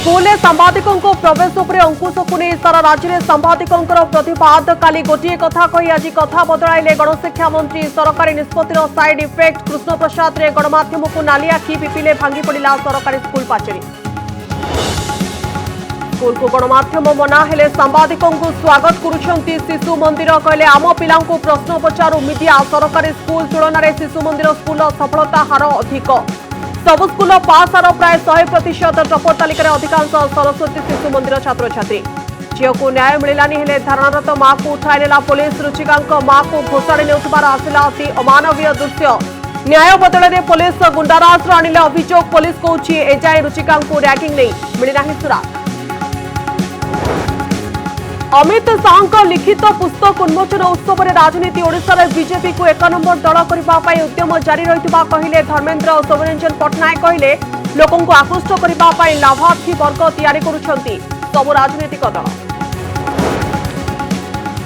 School सांबादिकों को प्रवेश उपरे अंकुश को नहीं सारा राज्य में सांबादिकों प्रतिवाद काली गोटे कथा कही आज कथा बदलाइले गणशिक्षा मंत्री सरकारी निष्पत्तिर साइड इफेक्ट कृष्ण प्रसाद रे गणमाध्यम को नाली आखि पिपिले भांगी पड़ा सरकारी स्कूल पाचेरी स्कूल को गणमाध्यम मना हेले सांबादिकों को स्वागत करुछंती शिशु मंदिर कहले आम पिला प्रश्न पचारू मीडिया सरकारी स्कूल तुलन में शिशु मंदिर स्कूल सफलता हार अधिक सब स्कूल पास हार प्राय 100% टपर तालिकार अधिकांश सरस्वती शिशु मंदिर छात्र छात्री झील को न्याय मिलानी हेले धारणारत मां को उठाई नेला पुलिस रुचिका मां को घोषाड़ी नेउथबार आसिला अति अमानवीय दृश्य न्याय बदल में पुलिस गुंडाराज आनिले अभियोग पुलिस कहूछि एजाए रुचिका रैगिंग नहीं मिलना सुरा अमित शाह लिखित पुस्तक उन्मोचन उत्सव में राजनीति ओडिशा रे बीजेपी को 1 नंबर दल करने उद्यम जारी रही कहले धर्मेन्द्र सौम्यरंजन पट्टनायक कहले लोकों को आकृष्ट करने लाभार्थी वर्ग तैयारी करुछंती सब राजनीतिक दल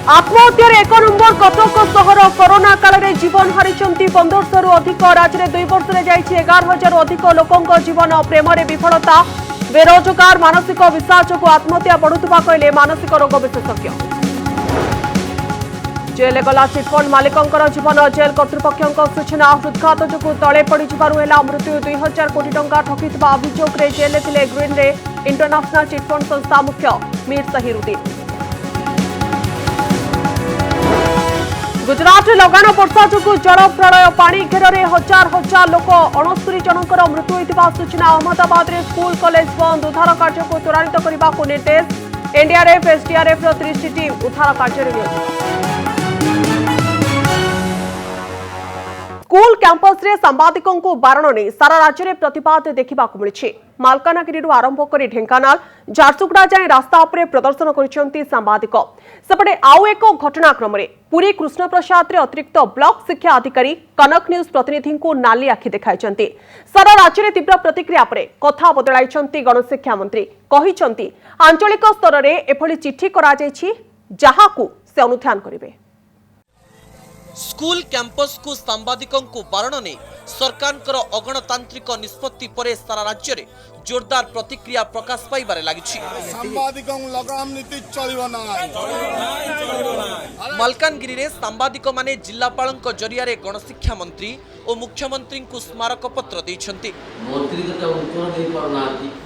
आत्महत्या 1 नंबर कटक सहर कोरोना काल में जीवन हारिचंती 1500 अधिक राज्य में 2 वर्ष में जाइए 11,000 अधिक लोकों जीवन प्रेम विफलता बेरोजगार मानसिक विषाद जो आत्महत्या बढ़ुवा कहले मानसिक रोग विशेषज्ञ जेल गला चिटफंड मालिकों जीवन जेल कर्तृपक्षों सूचना हृदघात जो तले पड़ी मृत्यु 2,000 कोटी टंका ठकी अभियोग जेल थे ग्रीन रे इंटरनेशनल चिटफंड संस्था मुख्य मीर सहीरुद्दीन गुजरात लगाण वर्षा जो जल प्रलय पानी घेर हजार हजार लोक 69 जनकर मृत्यु होता सूचना अहमदाबाद में स्कूल कॉलेज बंद उद्धार कार्य को त्वरान्वित करने को निर्देश एनडीआरएफ एसडीआरएफ 30 टीम उद्धार कार्य स्कूल कैंपस रे सांबादिकों को बारण नहीं सारा राज्य में प्रतिवाद देखा मिली मालकानगिरी आरंभ कर ढेंकानाल झारसुगुड़ा जाए रास्ता उपरे प्रदर्शन कर सांबादिक सेपटे आउ एक घटनाक्रम पुरी कृष्ण प्रसाद रे अतिरिक्त ब्लॉक शिक्षा अधिकारी कनक न्यूज प्रतिनिधि को नाली आखि देखाई सारा राज्य में तीव्र प्रतिक्रिया पर कथा बदलाई गणशिक्षा मंत्री कहिसंती आंचलिक स्तर में एभली चिठी करा जहाकू से अनुध्यान करेंगे स्कूल कैंपस को सांबादिकों को बारण नहीं सरकार अगणतांत्रिक निष्पत्ति पर सारा राज्य में जोरदार प्रतिक्रिया प्रकाश पाइबारे लागिछि मालकानगिरी रे सांबादिक माने जिलापालक जरिया गणशिक्षा मंत्री और मुख्यमंत्री को स्मारक पत्र देइछंती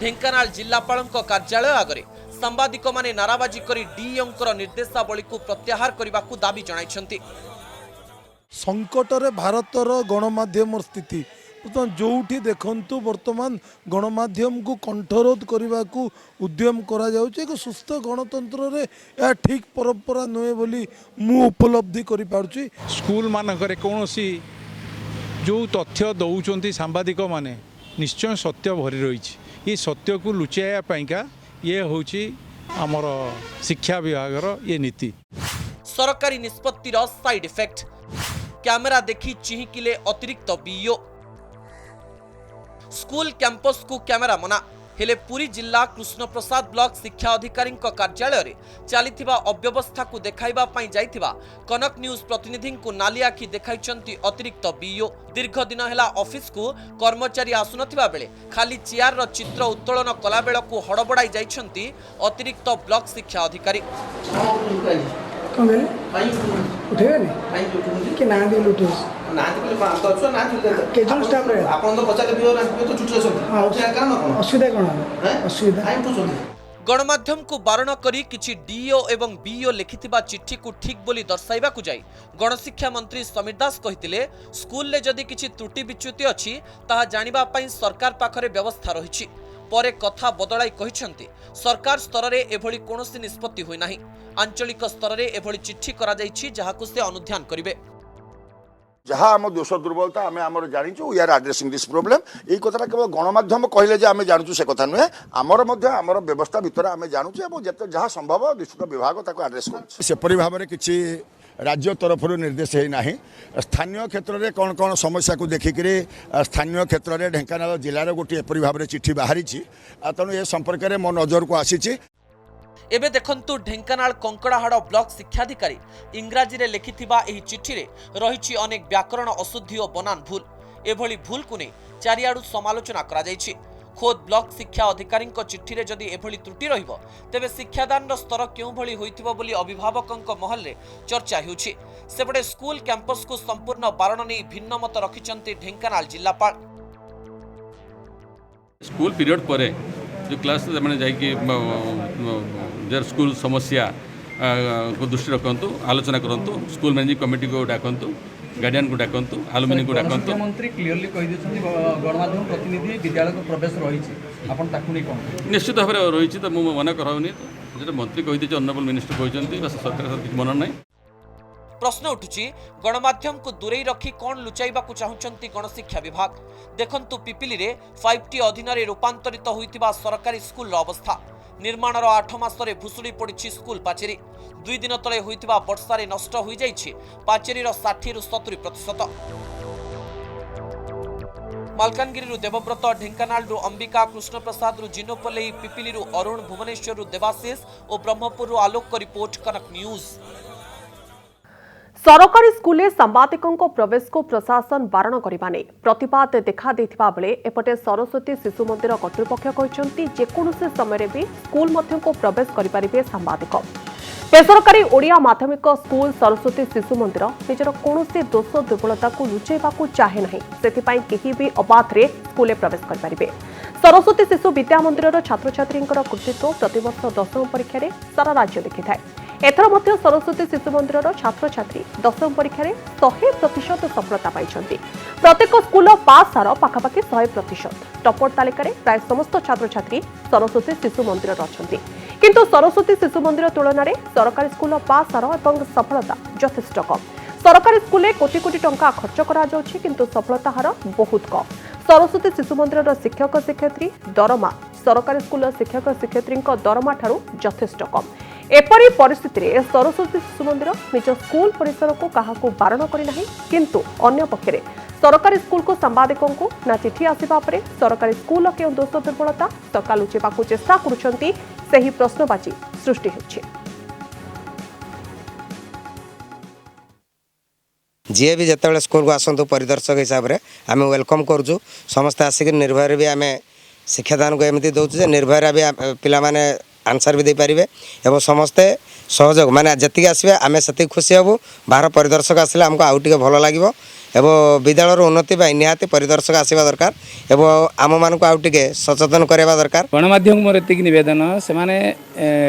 ढेंकानाल जिलापालक कार्यालय आगरे सांबादिक माने नाराबाजी करी डीएंकर निर्देशावली को प्रत्याहार करने को दाबी जणाइछंती संकटरे भारतर गणमाध्यम स्थिति जोठी देखंतु वर्तमान गणमाध्यम को कंठरोध करने को उद्यम करा जाउचे एक सुस्थ गणतंत्र रे या ठीक परंपरा नुहे बोली मु उपलब्धि करि पारुची स्कूल मानकरे कोनोसी जो तथ्य दौचंती सांबादिक माने निश्चय सत्य भरी रही ये सत्य को लुचाया पाइका ये होची हमर शिक्षा विभागर ये नीति सरकारी निष्पत्तिर साइड इफेक्ट कैमेरा देखी चिहिकिले अतिरिक्त बीओ स्कूल कैंपस को कैमेरा मना हेले पुरी जिला कृष्ण प्रसाद ब्लॉक शिक्षा अधिकारी कार्यालय रे चलीथिबा अव्यवस्था को देखाइबा पई जाइथिबा कनक न्यूज प्रतिनिधि को नाली आखि देखाइचंती अतिरिक्त बीओ दीर्घ दिन हेला ऑफिस को कर्मचारी आसुनथिबा बेले खाली चेयर रो चित्र उत्तोलन कला बेला को हड़बड़ाई जाइछंती अतिरिक्त ब्लॉक शिक्षा अधिकारी गणमाध्यम को बारण करी किछि डीओ एवं बीओ लिखिथिबा चिट्ठी को ठीक बोली दर्शाइबा को जाई गणशिक्षा मंत्री समीर दास कहिथिले स्कूल ले जदि किछि त्रुटि विच्युति अछि ताहा जानिबा पई सरकार पाखरे व्यवस्था रहिछि परे कथा बदलाई कहिसंती सरकार स्तर रे एभली कोनोसी निष्पत्ति होई नाही आंचलिक स्तर रे एभली चिट्ठी करा जाइछि जहाकु से अनुध्यान करिवे जहाँ आम दोष दुर्बलता आम आम जाचु वी आर आड्रेसिंग दिस प्रोब्लेम यही कथा केवल गणमाध्यम कहले जे आम जानूँ से कथा नुहे आमर व्यवस्था भितर आम जानूँ जहाँ संभव डिस्ट्रिक्ट विभाग ताको आड्रेस करपरी भाव में किसी राज्य तरफ निर्देश है स्थानीय क्षेत्र में कौन कौन समस्या को देखिक स्थानीय क्षेत्र में ढेंकानाल जिलार गोटे एपरी भाव में चिठी बाहरी तेणु ए संपर्क में मो नजर को आसी एबे देखंतु ढेंकानाल कंकड़ाहाड़ ब्लॉक शिक्षाधिकारी इंग्राजी रे लिखिथिबा एही चिठी रे रहिछि अनेक व्याकरण अशुद्धि और बनान भूल एभली भूल को नै चारियाडू समालोचना करा जायछि खोद ब्लॉक शिक्षा अधिकारी चिठी रे जदि एभली त्रुटि रहिबो तेबे शिक्षादान स्तर क्यों भली होइथिबो बोली अभिभावकक महल रे चर्चा हेउछि। सेपटे स्कूल कैंपस को संपूर्ण बारण नै भिन्न मत रखिचंती ढेंकानाल जिल्लापाल। स्कूल पीरियड पर जो क्लास मैंने जाकि स्कूल समस्या को दृष्टि रखु आलोचना करूँ स्कूल मैनेजिंग कमिटी को डाकतु गार्डियन को डाकतु आलुमिनी को डाकतु। मंत्री क्लियरली कहि देछथि गणमाध्यम प्रतिनिधि विद्यालय को प्रवेश रही आपन ताकु नै कोन निश्चित भाव में रही तो मुझे मना कराऊनी जो मंत्री कहि देछ ऑनरेबल मिनिस्टर कहते सरकार किसी मन ना। प्रश्न उठुची गणमाध्यम को दूरे रखी कौन लुचाइबा को चाहुचंती गणशिक्षा विभाग। देखंतु पिपिली रे 5T अधीन रे रूपांतरित होइतिबा सरकारी स्कूल अवस्था। निर्माणर 8 मासरे भुसुड़ी पड़िछि स्कूल पाचेरी। 2 दिन तले होइतिबा वर्षारे नष्ट होई जाइछि पाचेरीर 60 रु 70%। मालकानगिरी देवव्रत, ढेंकानाल अंबिका, कृष्ण प्रसाद जिनोपल्ली, पिपिली अरुण, भुवनेश्वर देवाशीष और ब्रह्मपुर आलोक रिपोर्ट कनक न्यूज। सरकारी स्कूल सांबादिकों प्रवेश को प्रशासन बारण करने प्रतिवाद देखा देथिबा बेले एपटे सरस्वती शिशु मंदिर कर्तृपक्ष कहते जेकोसी समय भी स्कूल को प्रवेश करें सांबादिक। बेसरकारी ओडिया माध्यमिक स्कूल सरस्वती शिशु मंदिर निजर कौन दोष दुर्बलता को लुचाइबा चाहे ना से केही भी अबाधे स्कूल प्रवेश करें। सरस्वती शिशु विद्या मंदिर छात्र छात्री कृतित्व प्रतिवर्ष 10वीं परीक्षा सारा राज्य देखि था। एथर मध्य सरस्वती शिशु मंदिर छात्र छात्री 10वीं परीक्षा 100% सफलता पाई। प्रत्येक स्कूल पास हार पाखापाखि 100%। टपर तालिकार प्राय समस्त छात्र छात्री सरस्वती शिशु मंदिर अच्छा किंतु सरस्वती शिशु मंदिर तुलन में सरकारी स्कूल पास हार और सफलता यथेष्ट कम। सरकारी स्कूल कोटी कोटी टंका खर्च करा जाउछि किंतु सफलता हार बहुत कम। सरस्वती शिशु मंदिर शिक्षक शिक्षयित्री दरमा सरकारी स्कूल शिक्षक शिक्षयित्री दरमा ठारू यथेष्ट कम। एपरी परिस्थिति रे सरस्वती शिशु मंदिर निज स्कूल परिसर को काहाकू बारण करिना किंतु अन्य पक्षरे सरकारी स्कूल को सांबादिकों को ना चिठी आसिबा परे सरकारी स्कूल के दोष दुर्बलता सरकार लुचेबा को चेष्टा करुछंती सेही प्रश्नबाची सृष्टि होछि। जी भी जिते स्कूल को आसतु परिदर्शक हिसाब से आम वेलकम करुँ समस्त आसिक निर्भय भी आम शिक्षादान को एमती दौर निर्भय भी पिला माने आंसर भी दे पारे और समस्ते सहयोग माने जी आसवे आम से खुशी हबू। बाहर परिदर्शक आसले आमको आउ टे भल लगे और विद्यालय उन्नति निहाती परिदर्शक आसवा दरकार और आम मानक आउ टे सचेतन करवा दरकार। गणमाध्यम मोर एतिक निवेदन से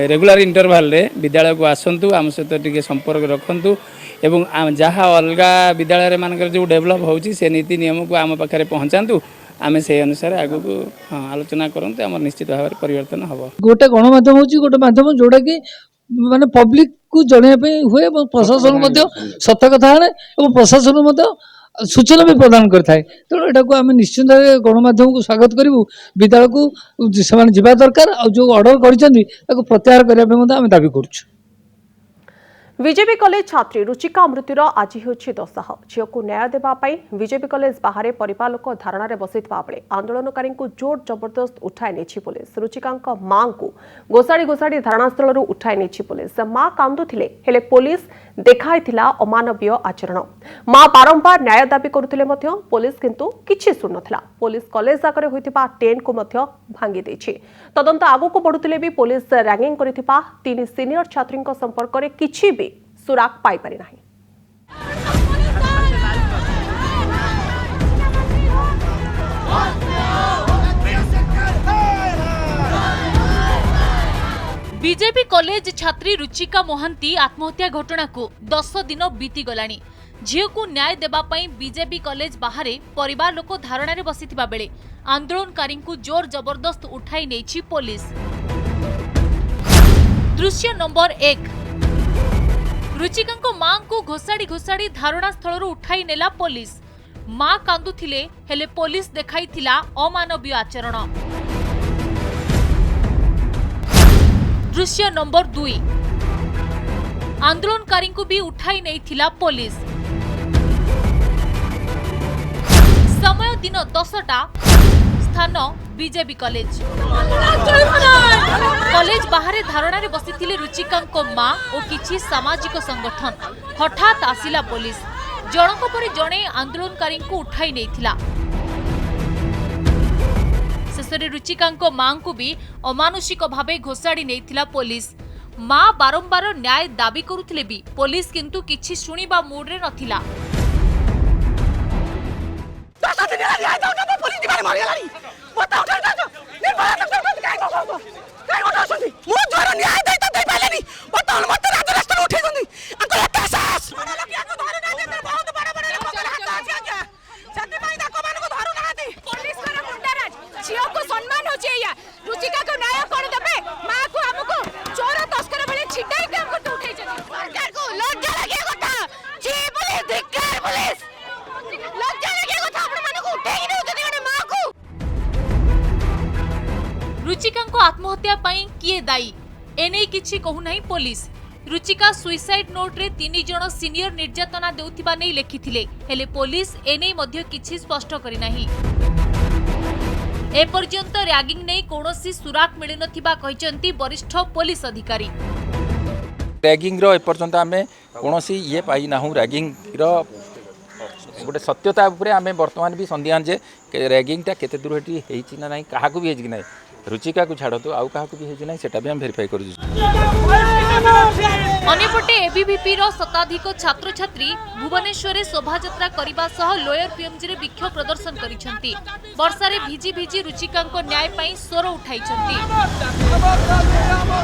रेगुलर इंटरवाल रे विद्यालय को आसतु आम सहित टिके संपर्क रखु एवं जहाँ अलग विद्यालय मानकर जो डेवलप होची से नीति नियम को आम पाखे पहुँचातु आम से अनुसार आग को आलोचना करूँ आम निश्चित भाव में परिवर्तन हम। गोटे गणमाध्यम हो गोटे माध्यम जोटा कि माने पब्लिक को जनवाई हुए प्रशासन सत कथा और प्रशासन सूचना भी प्रदान करए तेणु यहाँ को आम निश्चिंत गणमाध्यम को स्वागत करूँ। विद्यालय को से जावा दरकार और जो ऑर्डर कर प्रत्याहार करने आम दाबी करुँ। विजेपी कॉलेज छात्री रुचिका मृत्युर आज होछि दशा। झील को न्याय देवाई विजेपी कॉलेज बाहर परिवार लोक धारणा बसैता बेले आंदोलनकारी जोर जबरदस्त उठाई नहीं पुलिस। रुचिका मां को घोषाड़ी घोषाड़ी धारणास्थल उठाई नहीं पुलिस। मां कांदुथिले हेले पुलिस देखाइथिला अमानवीय आचरण। मां बारंबार न्याय दाबी करुथिले मध्य पुलिस किंतु किछि सुनथिला। पुलिस कॉलेज आगरे होइतिबा टेंट को मध्य भांगी देछि। तदंत आगको बढ़ुथिले भी पुलिस रैगिंग करिथिबा 3 सीनियर छात्रीक संपर्क रे किछि भी सुराग पाई पारि नाही। बीजेपी कॉलेज छात्री रुचिका मोहंती आत्महत्या घटना को 10 दिन बीती गलानी। झील को न्याय देबा पई बीजेपी कॉलेज बाहर परिवार लोक धारणा रे बसिथिबा बेले आंदोलनकारी को जोर जबरदस्त उठाई नेछि पुलिस। दृश्य नंबर 1 रुचिका मां को घोषाड़ी घोषाड़ी धारणा स्थल उठाई नेला पुलिस। मां कांदुथिले हेले पुलिस देखाइथिला अमानवीय आचरण। दृश्य नंबर 2 आंदोलनकारी को भी उठाई नहीं थिला पुलिस। समय दिन 10टा स्थान बीजेपी कॉलेज। कॉलेज बाहर धारणा रे बसिथिले रुचिका मां और किछि सामाजिक संगठन। हठात आसिला पुलिस जनक पर जणे आंदोलनकारी को उठाई नहीं थिला। से शेषे रुचिका मां को भी अमानुषिक भावे घोषाड़ी नहीं पुलिस। मां बारंबार न्याय दाबी करुथिले भी पुलिस किंतु किछि सुनिबा मूड रे नथिला। रुचिका आत्महत्या पाई किए दायी एने किछि कहू नहीं पुलिस। रुचिका सुइसाइड नोट रे 3 जण सीनियर निर्यातना देउथिबा नै लेखिथिले, हेले पुलिस एने मध्य किछि स्पष्ट करि नाही। ए पर्यंत रैगिंग नै कोनोसी सुराक मिलि नथिबा कहिसंती वरिष्ठ पुलिस अधिकारी। रैगिंग रो ए पर्यंत आमे कोनोसी ये पाई नाहु। रैगिंग रो गोटे सत्यता उपरे आमे वर्तमान भी संदिहान जे रैगिंग टा केते दूर हेटी हेछि ना नाही, काहाकू भी हेछि कि नाही। रुचिका को छाड़ तो आउ काहाकू भी हेछि नाही, सेटा भी हम वेरीफाई करू। अन्यपटे एबीवीपी रो शताधिक छात्र छात्री भुवनेश्वर शोभायात्रा करने सह लोयर पीएमजी रे विक्षोभ प्रदर्शन करिसेंती। वर्षा रे भिजी भिजी रुचिका न्याय पाई स्वर उठाइछंती।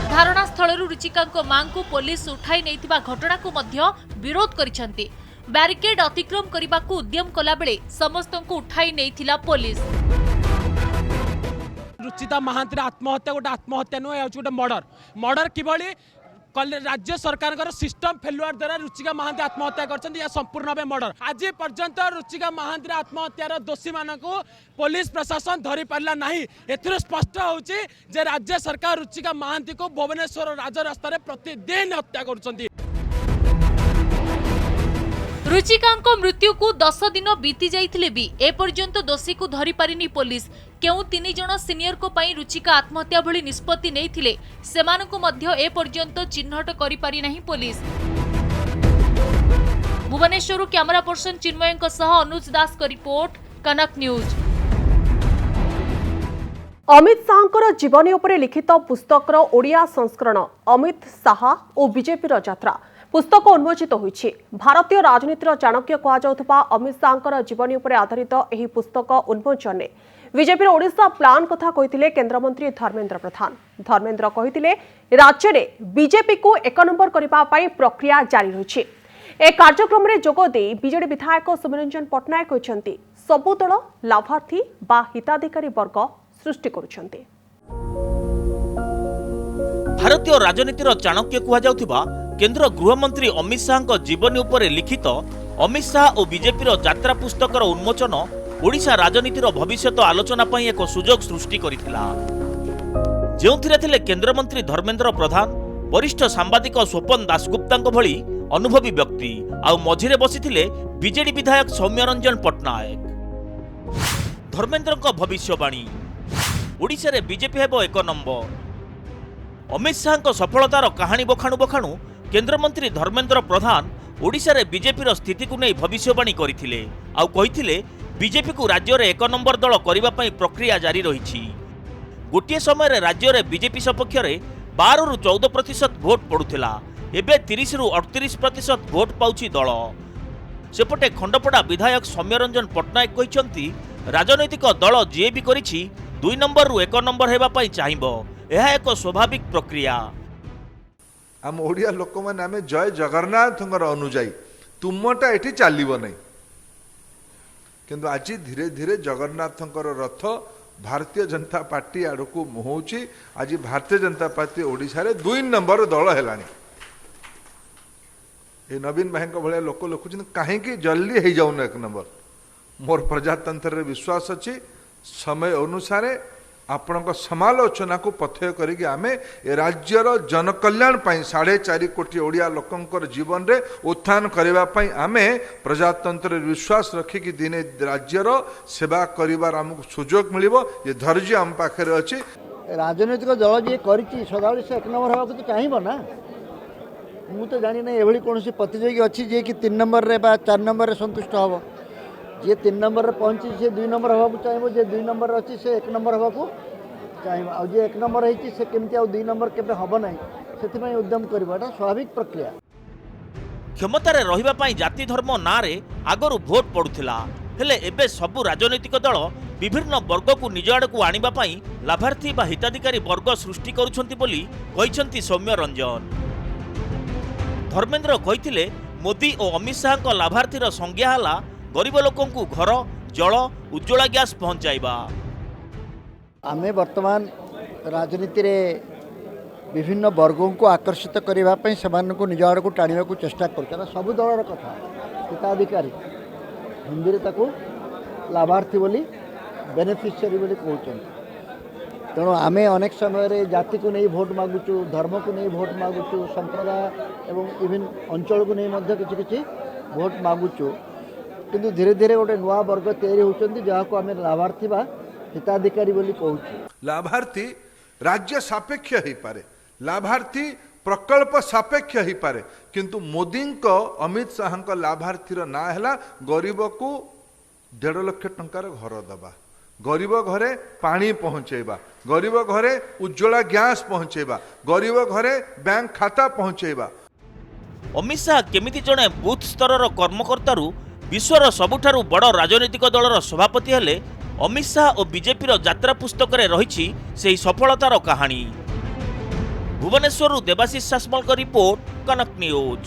धारणा स्थल रुचिका मां को पुलिस उठाई नैथिबा घटना को मध्य विरोध करिसेंती। बैरिकेड अतिक्रम करने को उद्यम कला बेले समस्त को उठाई नैथिला पुलिस। रुचिता महांती आत्महत्या गोटे आत्महत्या नुहे गोटे मर्डर किभली राज्य सरकार सिस्टम फेलुआर द्वारा रुचिका महांती आत्महत्या कर संपूर्ण भाव मर्डर। आज पर्यंत रुचिका महांती आत्महत्यार दोषी मानक पुलिस प्रशासन धरी पारा ना। एथुर स्पष्ट होउछि जे राज्य सरकार रुचिका महांती को भुवनेश्वर राजरास्ता प्रतिदिन हत्या करुछंती। रुचिका मृत्यु को 10 दिन बीती जाइथिले भी ए पर्यंत दोषी को धरी पारिनी पुलिस। केउ 3 जण सीनियर को पई रुचिका आत्महत्या भली निष्पत्ति नैथिले सेमानकु मध्य ए पर्यंत चिन्हट करि पारि नाही पुलिस। भुवनेश्वर कैमरा पर्सन चिन्मयଙ୍କ सह अनुज दास का रिपोर्ट, कनक न्यूज। अमित शाहଙ୍କର जीवनी उपरे लिखित पुस्तकर ओडिया संस्करण अमित शाह और बीजेपी यात्रा पुस्तक उन्मोचित होइछि। भारतीय राजनीतिर चाणक्य कहुथबा अमित शाहଙ୍କର जीवनी उपरे आधारित एही पुस्तक उन्मोचन बीजेपी ओडिशा प्लान कथा कहिथिले केंद्रमंत्री धर्मेंद्र प्रधान। धर्मेंद्र कहिथिले राज्य में बीजेपी को 1 नंबर करबा पई प्रक्रिया जारी रहिछि। ए कार्यक्रम रे जोग दे बीजेडी विधायक सुमरंजन पटनायक कहछन्ती सबु दल लाभार्थी बा हिताधिकारी वर्ग सृष्टि करुछन्ती। भारतीय राजनीतिर चाणक्य कहुथबा केंद्र गृहमंत्री अमित शाह जीवनी उपरे लिखित अमित शाह और बीजेपी यात्रा पुस्तकर उन्मोचन ओडिशा राजनीतिर भविष्यत आलोचना पई एक सुजोग सृष्टि करिथिला। जेउथिरे थिले केंद्रमंत्री धर्मेंद्र प्रधान, वरिष्ठ सांबादिक स्वपन दासगुप्ता भली अनुभवी व्यक्ति आउ मझिरे बसिथिले बीजेडी विधायक सौम्यरंजन पटनायक। धर्मेंद्र भविष्यवाणी ओडिशा रे बीजेपी हेबो 1 नंबर। अमित शाह सफलतार कहानी बखाणु बखाणु केंद्रमंत्री धर्मेंद्र प्रधान ओडिशा रे बीजेपी स्थिति को नहीं भविष्यवाणी करथिले आउ कहिथिले बीजेपी को राज्य में 1 नंबर दल करने प्रक्रिया जारी रही। गोटे समय राज्य में बीजेपी सपक्ष 12 ରୁ 14% भोट पड़ुला, एवं 30 ରୁ 38% भोट पाउछि दल। सेपटे खंडपड़ा विधायक सौम्यरंजन पटनायक कहते राजनैतिक दल जी भी करिछि 2 नंबर ରୁ 1 नंबर हेबापई चाहिबो, यह एक स्वाभाविक प्रक्रिया। आम ओडिया लोक मैंने आम जय जगन्नाथ अनुजाई तुमटा ये चलो नहीं, किंतु आज धीरे धीरे जगन्नाथ रथ भारतीय जनता पार्टी आड़ को मुहौची। आज भारतीय जनता पार्टी ओडिशा रे 2 नंबर दल है। ये नवीन भाई भाया लोक लिखुं कहीं जल्दी हो जाऊन 1 नंबर। मोर प्रजातंत्र रे विश्वास अच्छी समय अनुसार आपण समालोचना को पथ्य करिक आमे राज्यर जनकल्याण 4.5 कोटी ओडिया लोकंकर जीवन रे उत्थान करबा पई आमे प्रजातंत्र विश्वास रखी कि दिने राज्यर सेवा करिवार हमको सुजोग मिलिबो। ये धैर्य आम पाखरे अछि। राजनीतिक दल जे करिछि सदाबळे से 1 नंबर होबा तो चाहिबो ना। मु तो जानि ना एभली कोनोसी प्रतियोगी अछि जे कि 3 नंबर रे बा 4 नंबर रे संतुष्ट हबो। जे 3 नंबर पहुँची से 2 नंबर हवा चाहिए, जे 2 नंबर अच्छी से 1 नंबर हवा चाहिए, आ जे 1 नंबर होती से केमती 2 नंबर केबे हम ना से उद्यम करवाटा स्वाभाविक प्रक्रिया। क्षमतार रही जाति धर्म नारे आगरू भोट पड़ुला हेले एबे सबु राजनैतिक दल विभिन्न वर्ग को निज आड़ को आनिबा पई लाभार्थी बा हिताधिकारी वर्ग सृष्टि करुछंती बोली कहिसंती सौम्य रंजन। धर्मेंद्र कहिथिले मोदी और अमित शाह को लाभार्थीर संज्ञा हला गरीब लोकों को घर जल उज्ज्वला गैस पहुंचाइबा। आमे वर्तमान राजनीति रे विभिन्न वर्गों को आकर्षित करने से निज आड़ को टाणा को चेष्टा कर सब दलर कथा हिताधिकारी हिंदी में ताको लाभार्थी बोली बेनिफिशियरी बोली कहते। तेणु आमे अनेक समय जाति को नहीं भोट मागुचु, धर्म को नहीं भोट मागुचु, संप्रदाय एवं विभिन्न अंचल को नहीं किसी भोट मागुचु, किंतु धीरे धीरे गोटे नुआ वर्ग तैयारी होती जहाँ को आम लाभार्थी बा हिताधिकारी बोली कहूँ। लाभार्थी राज्य सापेक्ष हो पारे, लाभार्थी प्रकल्प सापेक्ष हो पारे, किंतु मोदी को अमित शाह को लाभार्थीर ना है गरीब को 1.5 लाख टंकार घर दबा, गरीब घरे पानी पहुँचेबा, गरीब घरे उज्ज्वला गैस पहुँचेबा, गरीब घरे बैंक खाता पहुँचेबा। अमित शाह केमिति जणे बूथ स्तर कर्मकर्तारू विश्वर सबुठारु बड़ राजनैतिक दलर सभापति हेले अमित शाह और बीजेपी यात्रा पुस्तक रे रहिछि सेही सफलतार कहानी। भुवनेश्वर देवाशीष सासमल का रिपोर्ट, कनक न्यूज।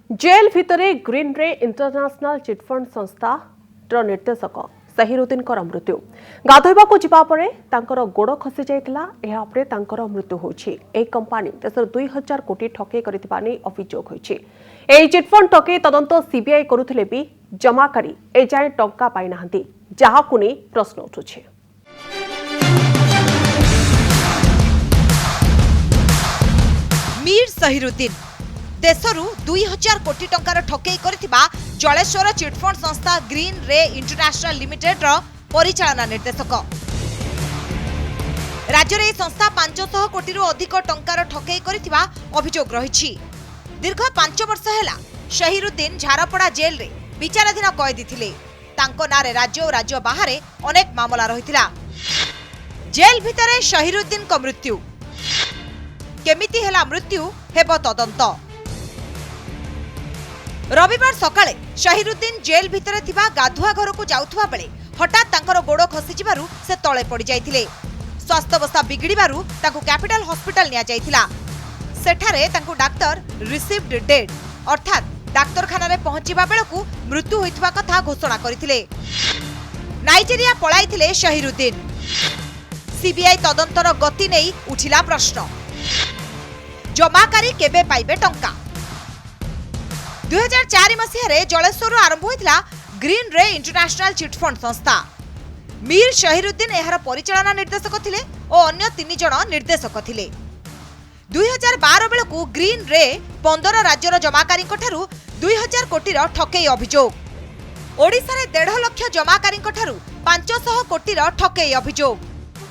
जेल भितरे ग्रीन रे इंटरनेशनल चिटफंड संस्था निर्देशक सहीरुद्दीन मृत्यु। गाधोइबा को जिबा परे तांकर गोड़ खसी जाइतिला, एहा परे तांकर मृत्यु होछि। ए कंपनी देशर 2000 कोटी ठके करितिबा नै अभियोग होछि। ए चिटफंड ठके तदंत सीबीआई करुथिले भी जमाकारी ए जाय टंका पाइ नाहंती, जाहाकु नै प्रश्न उठुछि। मीर सहीरुद्दीन देशरू 2000 कोटी टंकार ठकेई करथिबा जलेश्वर चिटफंड संस्था ग्रीन रे इंटरनेशनल लिमिटेड रो परिचालना निर्देशक। राज्य रे संस्था 500 कोटी रु अधिक टंकार ठकेई करथिबा अभियोग रहिछि। दीर्घ 5 वर्ष हेला सहीरुद्दीन झारपड़ा जेल रे विचाराधीन कैदी थिले। तांको नारे राज्य और राज्य बाहर अनेक मामला रहिथिला। जेल भितरे सहीरुद्दीन को मृत्यु केमिति हेला मृत्यु हेब तदंत। रविवार सकाळे सहीरुद्दीन जेल भितरे थिबा गाधुआ घर को जाउथुवा बेले हठात तांकर गोड़ खसी जिबारु से तळे पड़ी जाइथिले। स्वास्थ्यावस्था बिगिड़बारु तांको कैपिटल हॉस्पिटल निया जाइथिला। सेठारे तांको डाक्टर रिसीव्ड डेड अर्थात डाक्तरखाना रे पहुंचीबा बेलकु मृत्यु होइथिबा कथा घोषणा करिथिले। नाइजेरिया पळाइथिले सहीरुद्दीन। सीबीआई तदंतर गति नेई उठिला प्रश्न। जमाकारी केबे पाइबे टंका? 2004 मसीह जलेश्वर आरंभ होता ग्रीन रे इंटरनेशनल चिटफंड संस्था। मीर सहीरुद्दीन एहार परिचालना निर्देशक थिले और अन्य 3 जण निर्देशक थिले। 2012 बेलकु ग्रीन रे 15 राज्यर जमाकारी 2000 कोटी ठकेई अभियोग। ओडिशा रे 1.5 लाख जमाकारी 500 कोटी ठकेई अभियोग।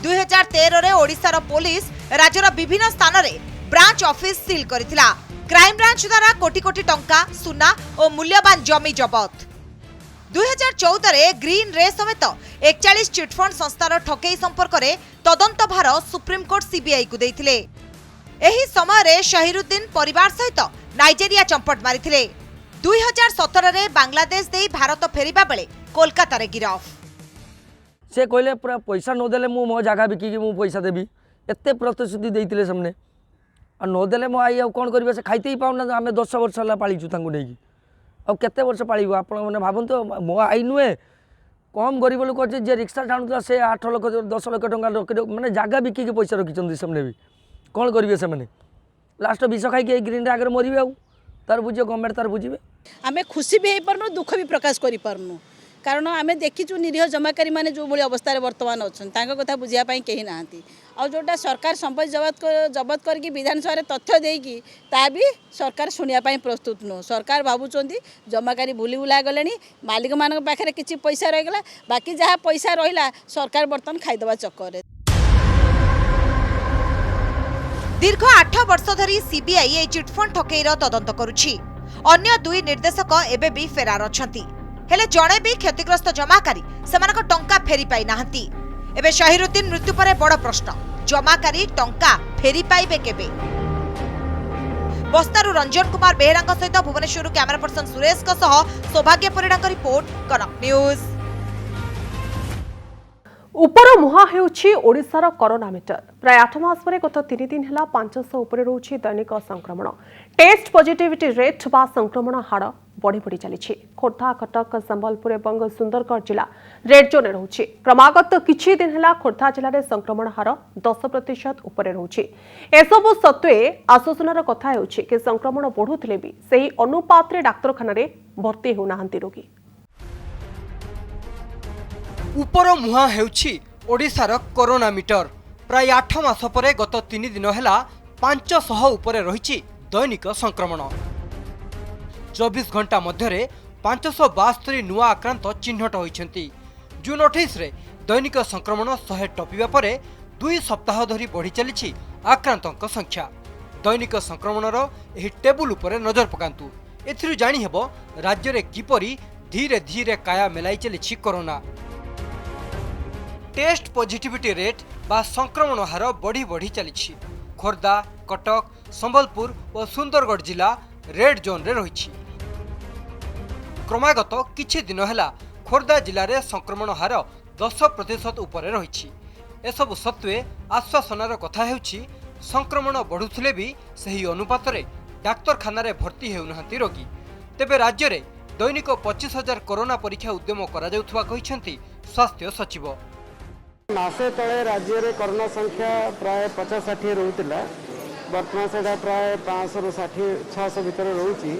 2013 रे ओडिशा रो पुलिस राज्यर विभिन्न स्थान रे ब्रांच ऑफिस सील करिथिला। क्राइम ब्रांच द्वारा कोटी कोटी टंका सुना और मूल्यवान जमी जबत। 2014 रे ग्रीन रे समेत 41 चिटफंड संस्थार ठकेई संपर्क रे तदंत भार सुप्रीम कोर्ट सीबीआई को देइथिले। एही समय रे सहीरुद्दीन परिवार सहित नाइजेरिया चंपट मारिथिले। 2017 रे बांग्लादेश देई भारत फेरिबा बेले कोलकाता रे गिरफ। से कहले पूरा पैसा न देले मु मो जगह बिकी मु पैसा देबी एते प्रतिश्रुति देइथिले सामने आ नदेले मो आई कौन करेंगे से खाइते ही पाऊना। आम 10 वर्ष है पालीचु नहीं आ केते वर्ष पालू आप भावतु मो आई नुहे कम गरीब लोक अच्छे जे रिक्शा टाणुला से 8 लाख 10 लाख टका मैंने जगह बिकिकी पैसा रखी से भी कौन करेंगे से लास्ट विष खाई ग्रीन आगे मरबे आउ तार बुझे गवर्नमेंट तार बुझे। आम खुशी भी हो पार्नु दुख भी प्रकाश करूँ कारण आम देखीचु निरीह जमाकारी मैंने जो भाई अवस्था बर्तमान अच्छा कथा बुझापी कहीं ना आ जोटा सरकार संपत्ति जबत करके विधानसभा तथ्य देकी ता भी सरकार शुणापी प्रस्तुत नुह। सरकार भावुंट जमाकारी भूली भुला गले मालिक मान पाखे किसी पैसा रहीगला बाकी जहाँ पैसा रहा सरकार बर्तमान खाईदवा चक्कर। दीर्घ 8 वर्ष धरी सीबीआई ए चिटफंड ठकेईर तदंत करुछि। अन्य दुई निर्देशक एबे भी फेरार अछंती हेले जणे भी क्षतिग्रस्त जमाकारी सेमानक टंका फेरी पाई नाहंती। एबे शहीरुद्दीन मृत्यु परे बड़ प्रश्न जमाकारी टंका फेरी पाइबे केबे। बस्तारू रंजन कुमार बेहेरा सहित भुवनेश्वर कैमरा पर्सन सुरेश सौभाग्य परिड़ा रिपोर्ट कनक न्यूज। उपर मुहां हेउछि ओडिशार कोरोना मीटर प्राय 8 मास पर गत 3 दिन है 500 उपरे रोची दैनिक संक्रमण टेस्ट पॉजिटिविटी रेट बा संक्रमण हार बढ़ी बढ़ी चली। खोर्धा कटक संबलपुर और सुंदरगढ़ जिला रेड जोन रोचे क्रमागत किछि दिन है खोर्धा जिले में संक्रमण हार 10% उपरे रोचे। एसबु सत्वे आश्वासनर कथा हेउछि कि संक्रमण बढ़ुथिले भी सही अनुपात रे डाक्तरखाना रे भर्ती होनाहंती रोगी। उपर मुहां हेउछि ओडिशार कोरोना मीटर प्राय 8 मास पर गत 3 दिन है 500 उपरे रही दैनिक संक्रमण। 24 घंटा मध्य 572 नुआ आक्रांत चिन्हट होइछंती। जून 28 रे दैनिक संक्रमण 100 टपिबा परे 2 सप्ताह धरी बढ़ी चली आक्रांतों संख्या। दैनिक संक्रमणर एही टेबुल उपरे नजर पकांतु। एथिरु जानि हेबो राज्य रे किपरि धीरे धीरे काया मेलाई चली कोरोना। टेस्ट पॉजिटिविटी रेट बा संक्रमण हार बढ़ी बढ़ी चली। खोर्धा कटक संबलपुर और सुंदरगढ़ जिला रेड जोन रे रही। क्रमागत किछि दिन है खोर्धा जिले में संक्रमण हार 10% उपरे रही। एसबु सत्वे आश्वासनार कथा हेउछि संक्रमण बढ़ुथिले भी सही अनुपात रे डाक्तरखाना रे भर्ती हेउनाहांती रोगी। तेबे राज्य रे दैनिक 25,000 कोरोना परीक्षा उद्यम करा जाउथबा कहिसेंती स्वास्थ्य सचिव। मासे तले राज्य में कोरोना संख्या प्राय 50-60 रोला बर्तमान से प्राय 560-600 भितर रोची।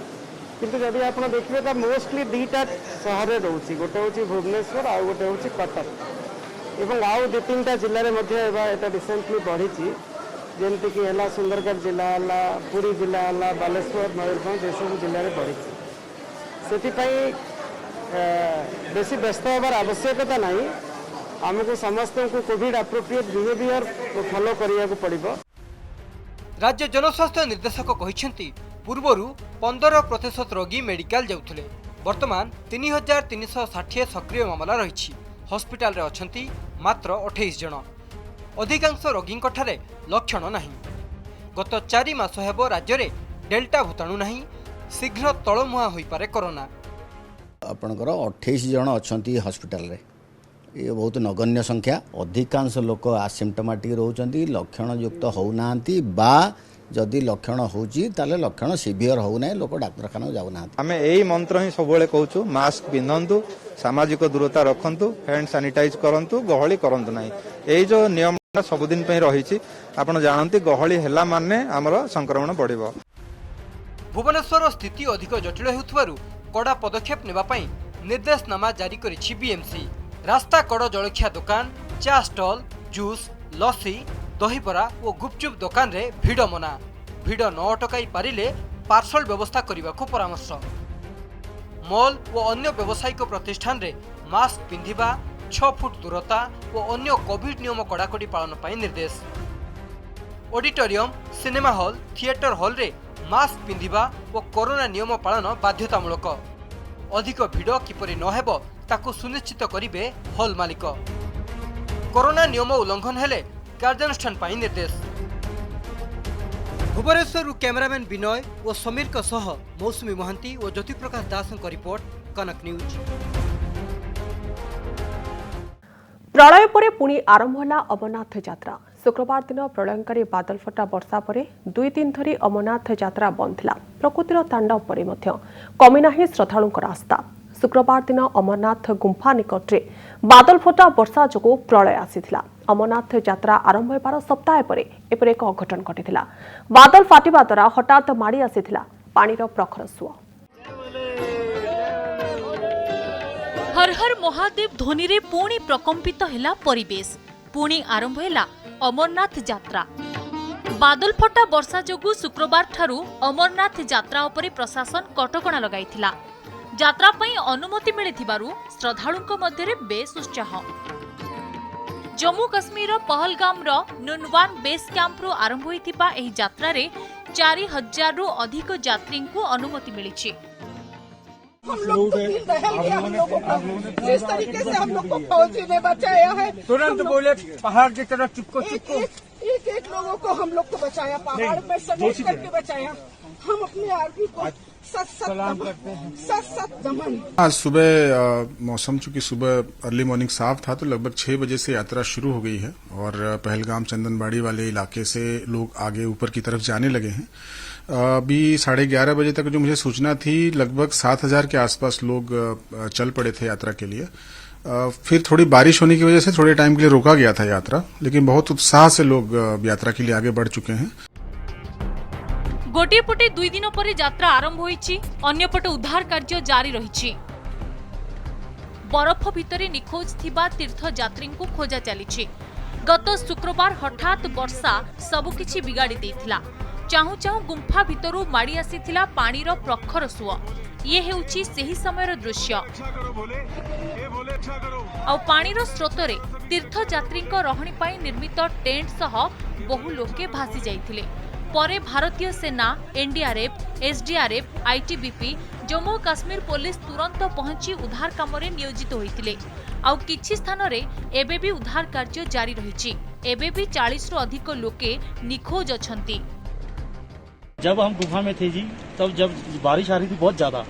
किंतु जदि आप देखिए तो मोस्टली 2टा सहर रोची गोटे हूँ भुवनेश्वर आउ गोटे हूँ कटक एवं आउ 2-3टा जिले में रिसेंटली बढ़ी जमीक है सुंदरगढ़ जिला है पुरी जिला है बालेश्वर मयूरभंज ये सब जिले में बढ़ी से बेसी व्यस्त होबार आवश्यकता नहीं। आमको समस्त को कोविड एप्रोप्रिएट बिहेवियर फॉलो करिया को पड़िबो। राज्य जनस्वास्थ्य निर्देशक कहिसेंती पूर्वरु 15% रोगी मेडिकल जाउथले वर्तमान 3360 सक्रिय मामला रही। हॉस्पिटल रे अछंती मात्र 28 जन। अधिकांश रोगी ठारे लक्षण नाही। गत 4 मास हेबो राज्य रे डेल्टा भूताणु नाही। शीघ्र तळमुहा होई पारे कोरोना। आपनकर 28 जन अछंती हॉस्पिटल रे ये बहुत नगण्य संख्या। अधिकांश लोक आसिम्टोमेटिक रोचंती लक्षण युक्त होना बा जदि लक्षण होची ताले लक्षण सिवियर होना लोक डाक्तरखाना जाऊना। आमे एही मंत्र ही सबले कहूछु मास्क पिंधंतु सामाजिक दूरता रखंतु हैंड सैनिटाइज करंतु गहली करंतु नाही। एही जो नियम सबुदिन पे रही आपण जानती गहली हेला माने हमर संक्रमण बढ़िबो। भुवनेश्वर स्थिति अधिक जटिल हेउथबारु कड़ा पदक्षेप नेबा पई निर्देशनामा जारी करिछि बीएमसी। रास्ता कड़ जलखिया दुकान चा स्टल जूस लस्सी दहीबरा और गुपचुप दुकान रे भिड़ मना। भिड़ न अटकाई पारिले पार्सल व्यवस्था करने को परामर्श। मॉल और अन्य व्यावसायिक प्रतिष्ठान रे मास्क पिंधिबा 6 फुट दूरता और अन्य कोविड नियम कड़ाकड़ी पालन पर निर्देश। Auditorium cinema hall theatre hall रे मास्क पिंधिबा और कोरोना नियम पालन बाध्यतामूलक। अधिक भिड़ किपरि न हेबो ताकू सुनिश्चित करिवे हॉल मालिक। कोरोना नियम उल्लंघन हेले कार्यानुष्ठान पाई निर्देश। भुवनेश्वर कैमरामैन विनय और समीर का सह मौसुमी महांती और ज्योति प्रकाश दास का रिपोर्ट कनक न्यूज। प्रलय परे पुणी आरंभ होला अमरनाथ यात्रा। शुक्रवार दिन प्रलयंकारी बादल फटा वर्षा परे 2 दिन धरी अमरनाथ यात्रा बंद थिला। प्रकृतिर तांडव परे मध्य कमी नाही श्रद्धालुंकर आस्था। शुक्रवार दिन अमरनाथ गुंफा निकटरे बादल फटा वर्षा जोगु प्रलय आसीथिला। अमरनाथ यात्रा आरंभ होबार सप्ताह परे एपर एक अघटन घटिथिला। बादल फाटिबा द्वारा हठात माड़ी आसीथिला पानीर प्रखर सुଅ। हर हर महादेव ध्वनि रे पुणी प्रकंपित हेला परिवेश। पुणी आरंभ हेला अमरनाथ यात्रा। बादल फटा वर्षा जोगु शुक्रवार ठारू अमरनाथ यात्रा उपरे प्रशासन कटकणा लगाइथिला। यात्रा पई अनुमति मिलिथिबारु श्रद्धालुंक मध्यरे बेस उत्साह। जम्मू कश्मीर पहलगाम नुनवान बेस कैंप रु आरंभ होइथिबा एही यात्रा रे 4000 रु अधिक यात्री को अनुमति मिली। हम लोग तो मिल रहे हैं, हम लोगों को जिस तरीके से हम लोग को फौजी ने बचाया है, तुरंत बोले पहाड़ की तरफ चिपको चिपको, एक लोगों को हम लोग को बचाया, पहाड़ में समेट करके बचाया। हम अपने आर्मी को सत दमन। आज सुबह मौसम चूंकि सुबह अर्ली मॉर्निंग साफ था, तो लगभग 6 बजे से यात्रा शुरू हो गई है और पहलगाम चंदनबाड़ी वाले इलाके से लोग आगे ऊपर की तरफ जाने लगे हैं। अभी 11:30 बजे तक जो मुझे सूचना थी, लगभग 7000 के आसपास लोग चल पड़े थे यात्रा के लिए। फिर थोड़ी बारिश होने की वजह से थोड़े टाइम के लिए रोका गया था यात्रा, लेकिन बहुत उत्साह से लोग यात्रा के लिए आगे बढ़ चुके हैं। गोटे पटे 2 दिन पर यात्रा आरंभ होईची, अन्य पटे उद्धार कार्य जारी रहिछि। बरफ भितरे निखोज थिबा तीर्थयात्री को खोजा चलीछि। गत शुक्रवार हठात वर्षा सबुकिछि बिगाड़ी देइथिला। चाहू चाहू गुंफा भितरु माड़ी आसीथिला पानीर प्रखर सुଅ। ये हेउछि सेही समयर दृश्य। आ पानीर स्रोतरे तीर्थयात्री रहणी पाई निर्मित टेंट सह बहु लोके भासी जाइथिले। परे भारतीय सेना, NDRF, SDRF, ITBP, Jammu Kashmir police तुरंत पहुंची उद्धार काम में नियोजित होइतिले। आउ किछि स्थान रे एबे भी उद्धार कार्य जारी रहिछि। एबे भी 40 रु अधिक लोके निखोज अछंती। जब हम गुफा में थे जी, तब जब बारिश आ रही थी बहुत ज्यादा,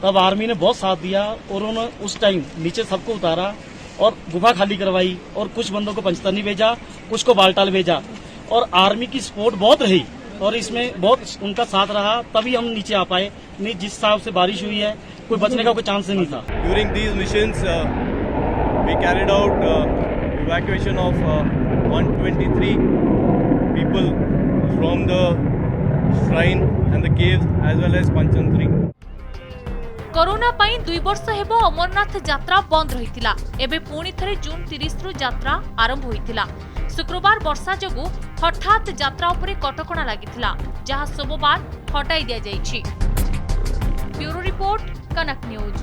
तब आर्मी ने बहुत साथ दिया और उन्होंने उस टाइम नीचे सबको उतारा और गुफा खाली करवाई और कुछ बंदों को पंचतरनी भेजा, कुछ को बालटाल भेजा और आर्मी की सपोर्ट बहुत रही और इसमें बहुत उनका साथ रहा, तभी हम नीचे आ पाए। नहीं जिस हिसाब से बारिश हुई है, कोई बचने का कोई चांस नहीं था। During these missions we carried out evacuation of 123 people from the shrine and the caves as well as Panchtarni. Corona पाई 2 वर्ष हेबो अमरनाथ यात्रा बंद रहितिला। एबे पुणी थरे जून 30 रु यात्रा आरंभ होइतिला। शुक्रवार वर्षा जगु हठात यात्रा उपरे कटकणा लागिथिला, जहां सोमवार हटाई दिया जाइछि। ब्यूरो रिपोर्ट, कनक न्यूज।